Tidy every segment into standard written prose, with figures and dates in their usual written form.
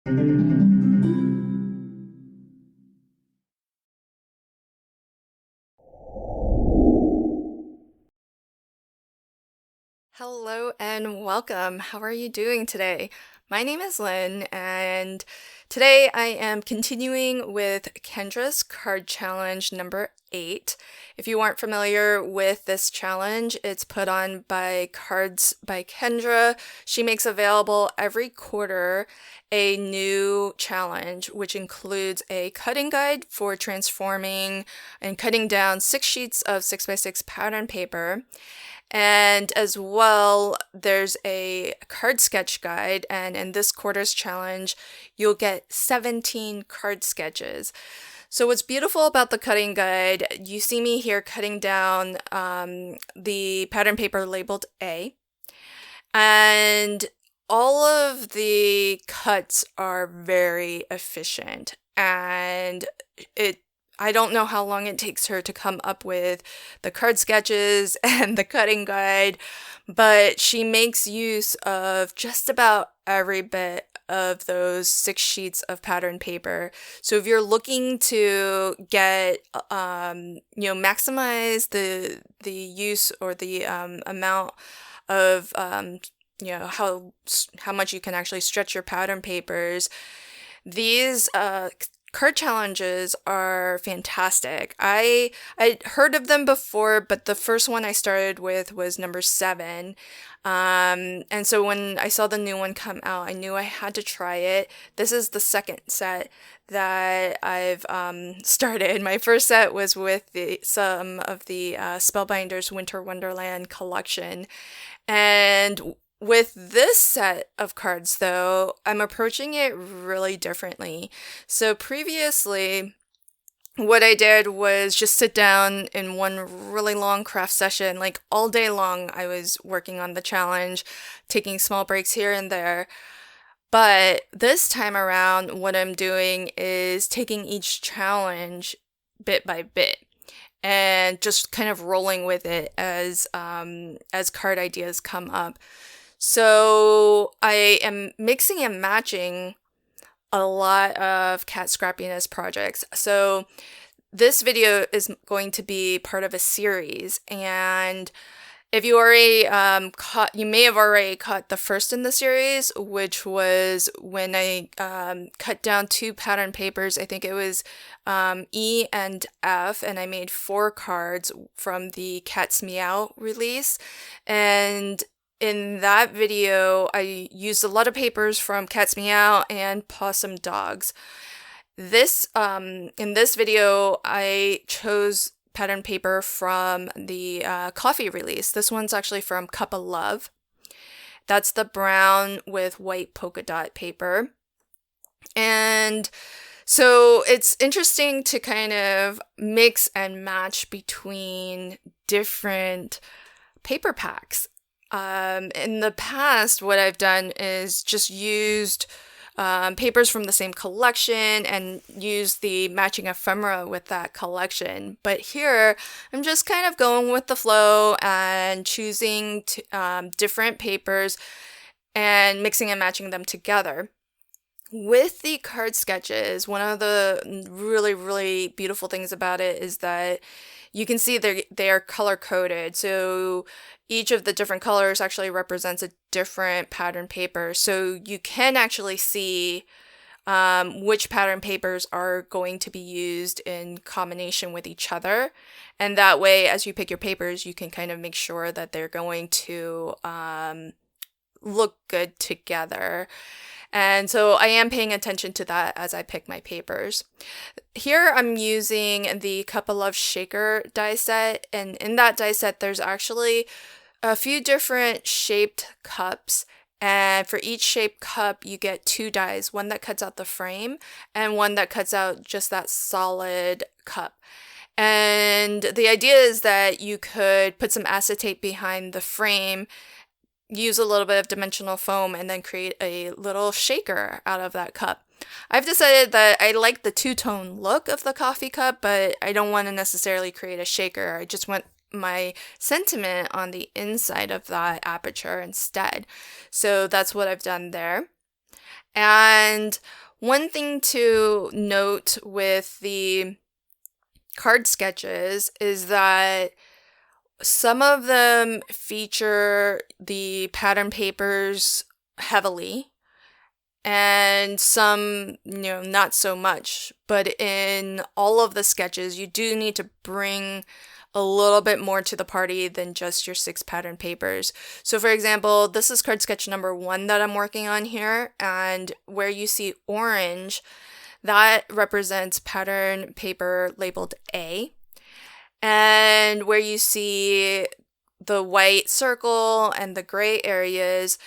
Hello and welcome. How are you doing today? My name is Lynn, and today I am continuing with Kendra's card challenge number 8. If you aren't familiar with this challenge, it's put on by Cards by Kendra. She makes available every quarter a new challenge, which includes a cutting guide for transforming and cutting down 6 sheets of 6x6 pattern paper. And as well, there's a card sketch guide, and in this quarter's challenge, you'll get 17 card sketches. So what's beautiful about the cutting guide, you see me here cutting down the pattern paper labeled A, and all of the cuts are very efficient, and I don't know how long it takes her to come up with the card sketches and the cutting guide, but she makes use of just about every bit of those 6 sheets of pattern paper. So if you're looking to get, maximize the use or the amount of, how much you can actually stretch your pattern papers, these card challenges are fantastic. I'd heard of them before, but the first one I started with was number 7. And so when I saw the new one come out, I knew I had to try it. This is the second set that I've started. My first set was with some of the Spellbinders Winter Wonderland collection. And with this set of cards, though, I'm approaching it really differently. So previously, what I did was just sit down in one really long craft session. Like all day long, I was working on the challenge, taking small breaks here and there. But this time around, what I'm doing is taking each challenge bit by bit and just kind of rolling with it as card ideas come up. So I am mixing and matching a lot of cat scrappiness projects. So this video is going to be part of a series, and if you already you may have already caught the first in the series, which was when I cut down 2 pattern papers. I think it was E and F, and I made 4 cards from the Cat's Meow release. And in that video, I used a lot of papers from Cat's Meow and Possum Dogs. In this video, I chose pattern paper from the coffee release. This one's actually from Cup of Love. That's the brown with white polka dot paper. And so it's interesting to kind of mix and match between different paper packs. In the past, what I've done is just used papers from the same collection and use the matching ephemera with that collection. But here, I'm just kind of going with the flow and choosing different papers and mixing and matching them together. With the card sketches, one of the really, really beautiful things about it is that you can see they are color coded. So each of the different colors actually represents a different pattern paper. So you can actually see which pattern papers are going to be used in combination with each other. And that way, as you pick your papers, you can kind of make sure that they're going to look good together. And so I am paying attention to that as I pick my papers. Here I'm using the Cup of Love shaker die set, and in that die set there's actually a few different shaped cups, and for each shaped cup you get 2 dies, one that cuts out the frame and one that cuts out just that solid cup. And the idea is that you could put some acetate behind the frame, use a little bit of dimensional foam, and then create a little shaker out of that cup. I've decided that I like the two-tone look of the coffee cup, but I don't want to necessarily create a shaker. I just want my sentiment on the inside of that aperture instead. So that's what I've done there. And one thing to note with the card sketches is that some of them feature the pattern papers heavily, and some, not so much. But in all of the sketches, you do need to bring a little bit more to the party than just your 6 pattern papers. So for example, this is card sketch number 1 that I'm working on here, and where you see orange, that represents pattern paper labeled A. And where you see the white circle and the gray areas,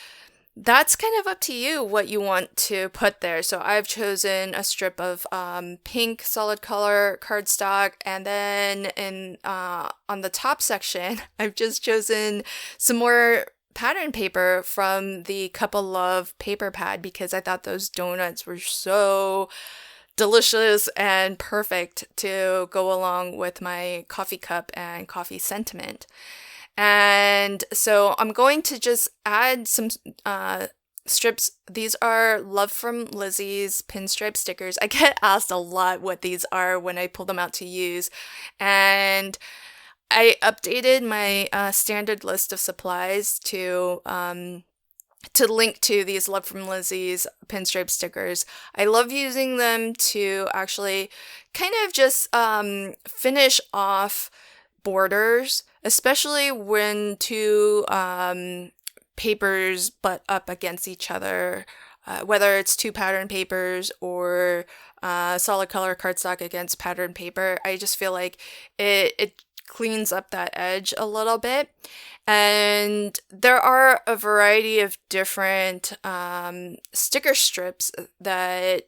that's kind of up to you what you want to put there. So I've chosen a strip of pink solid color cardstock, and then on the top section, I've just chosen some more pattern paper from the Cup of Love paper pad, because I thought those donuts were so delicious and perfect to go along with my coffee cup and coffee sentiment. And so I'm going to just add some strips. These are Love from Lizzie's pinstripe stickers. I get asked a lot what these are when I pull them out to use. And I updated my standard list of supplies to link to these Love from Lizzie's pinstripe stickers. I love using them to actually kind of just finish off borders, especially when two papers butt up against each other, whether it's 2 pattern papers or solid color cardstock against pattern paper. I just feel like it cleans up that edge a little bit. And there are a variety of different sticker strips that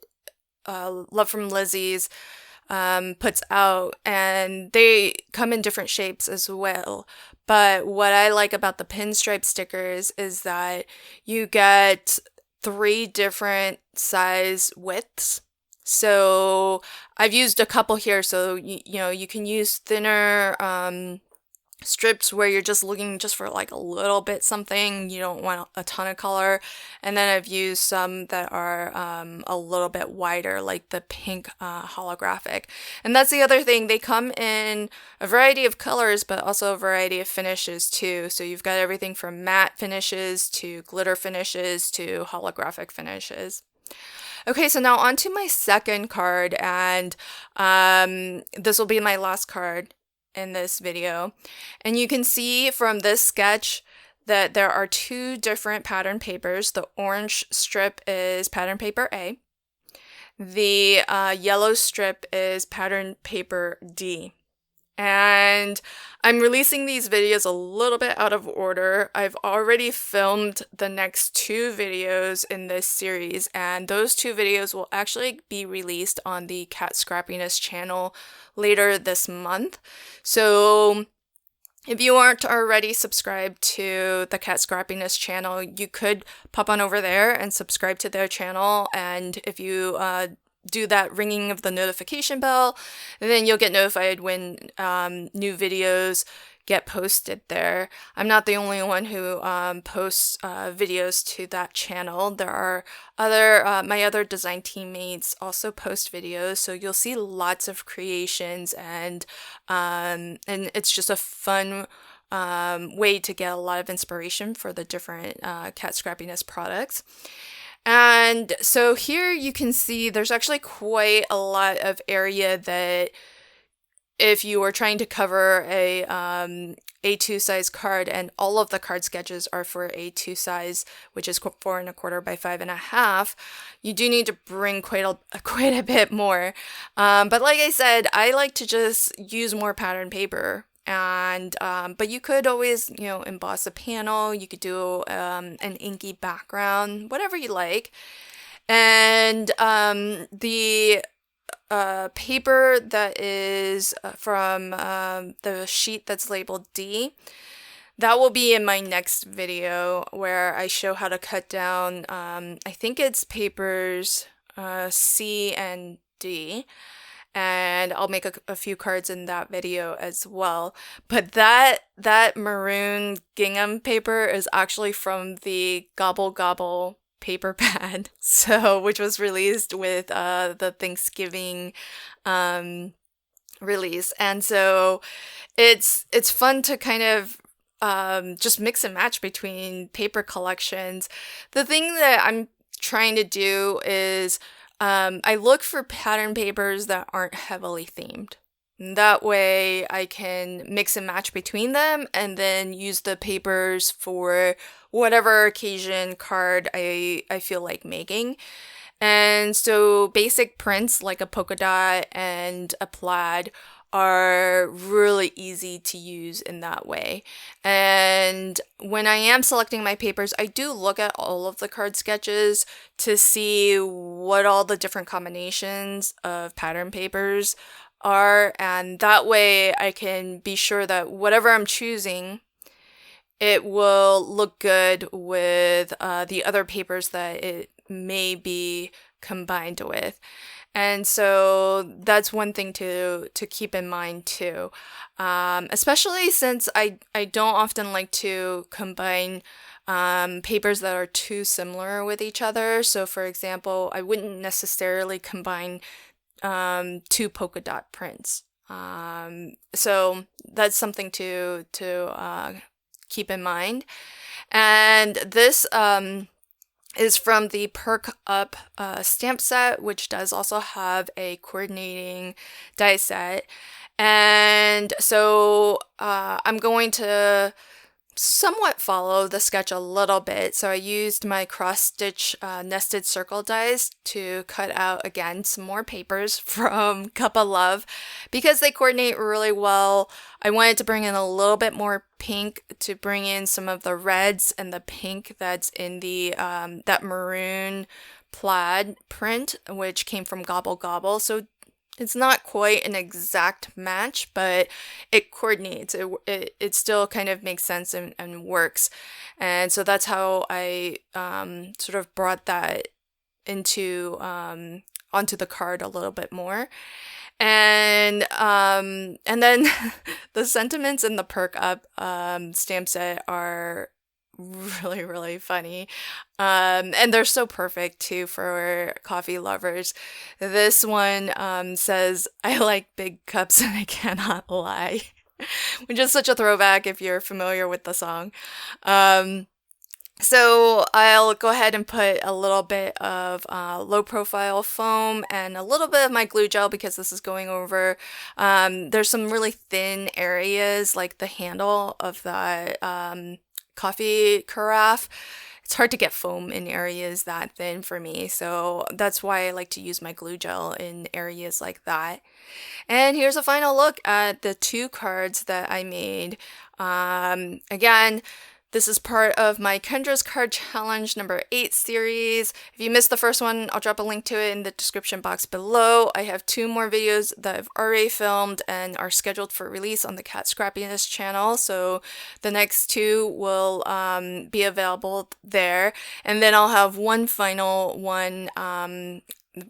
Love from Lizzie's puts out, and they come in different shapes as well. But what I like about the pinstripe stickers is that you get 3 different size widths. So I've used a couple here, so you can use thinner strips where you're just looking just for like a little bit something, you don't want a ton of color. And then I've used some that are a little bit wider, like the pink holographic. And that's the other thing, they come in a variety of colors, but also a variety of finishes too. So you've got everything from matte finishes to glitter finishes to holographic finishes. Okay, so now on to my second card, and this will be my last card in this video. And you can see from this sketch that there are 2 different pattern papers. The orange strip is pattern paper A. The yellow strip is pattern paper D. And I'm releasing these videos a little bit out of order. I've already filmed the next 2 videos in this series, and those 2 videos will actually be released on the Cat Scrappiness channel later this month. So if you aren't already subscribed to the Cat Scrappiness channel, you could pop on over there and subscribe to their channel. And if you do that ringing of the notification bell, and then you'll get notified when new videos get posted there. I'm not the only one who posts videos to that channel. There are my other design teammates also post videos, so you'll see lots of creations, and it's just a fun way to get a lot of inspiration for the different Cat Scrappiness products. And so here you can see there's actually quite a lot of area that if you are trying to cover a A2 size card, and all of the card sketches are for A2 size, which is 4 1/4 by 5 1/2, you do need to bring quite a bit more. But like I said, I like to just use more pattern paper. And but you could always emboss a panel, you could do an inky background, whatever you like. And the paper that is from the sheet that's labeled D, that will be in my next video where I show how to cut down I think it's papers C and D. And I'll make a few cards in that video as well. But that maroon gingham paper is actually from the Gobble Gobble paper pad, so which was released with the Thanksgiving release. And so it's fun to kind of just mix and match between paper collections. The thing that I'm trying to do is I look for pattern papers that aren't heavily themed. That way I can mix and match between them and then use the papers for whatever occasion card I feel like making. And so basic prints like a polka dot and a plaid are really easy to use in that way. And when I am selecting my papers, I do look at all of the card sketches to see what all the different combinations of pattern papers are, and that way I can be sure that whatever I'm choosing, it will look good with the other papers that it may be combined with. And so that's one thing to keep in mind too, especially since I don't often like to combine papers that are too similar with each other. So for example, I wouldn't necessarily combine two polka dot prints. So that's something to keep in mind. And this is from the Perk Up stamp set, which does also have a coordinating die set. And so I'm going to somewhat follow the sketch a little bit. So I used my cross-stitch nested circle dies to cut out, again, some more papers from Cup of Love. Because they coordinate really well, I wanted to bring in a little bit more pink to bring in some of the reds and the pink that's in the that maroon plaid print, which came from Gobble Gobble. So it's not quite an exact match, but it coordinates. It still kind of makes sense and works. And so that's how I sort of brought that into onto the card a little bit more. And then the sentiments in the Perk Up stamp set are really, really funny. And they're so perfect too for coffee lovers. This one says, "I like big cups and I cannot lie," which is such a throwback if you're familiar with the song. So I'll go ahead and put a little bit of low profile foam and a little bit of my glue gel because this is going over. There's some really thin areas like the handle of that coffee carafe. It's hard to get foam in areas that thin for me, so that's why I like to use my glue gel in areas like that. And here's a final look at the two cards that I made. Again, this is part of my Kendra's Card Challenge number 8 series. If you missed the first one, I'll drop a link to it in the description box below. I have 2 more videos that I've already filmed and are scheduled for release on the Cat Scrappiness channel. So the next 2 will be available there. And then I'll have one final one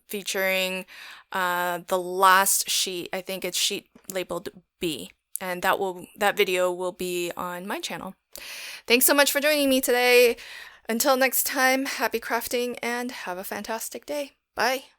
featuring the last sheet. I think it's sheet labeled B. And that video will be on my channel. Thanks so much for joining me today. Until next time, happy crafting and have a fantastic day. Bye.